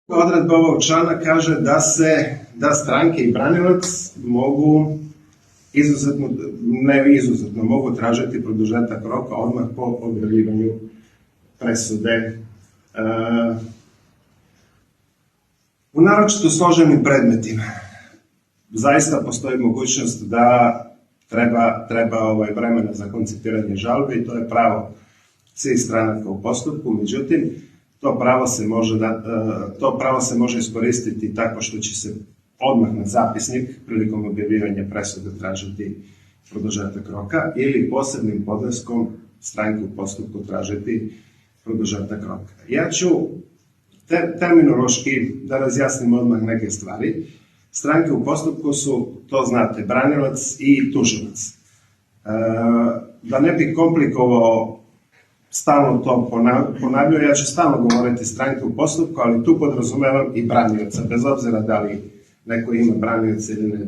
Odredba ovog člana kaže da stranke i branilac mogu mogu tražiti produžetak roka odmah po objavljivanju presude. U naročito složenim predmetima zaista postoji mogućnost da treba vremena za koncipiranje žalbe i to je pravo svih stranaka u postupku. Međutim, to pravo se može iskoristiti tako što će se odmah na zapisnik prilikom objavljivanja presude tražiti produžetak roka ili posebnim podneskom stranke u postupku tražiti produžetak roka. Ja ću terminološki da razjasnim odmah neke stvari. Stranke u postupku su, to znate, branilac i tužilac. Da ne bih komplikovao stalno to ponavljao, ja ću stalno govoriti stranke u postupku, ali tu podrazumevam i branioca, bez obzira da li neko ima branioca ili ne.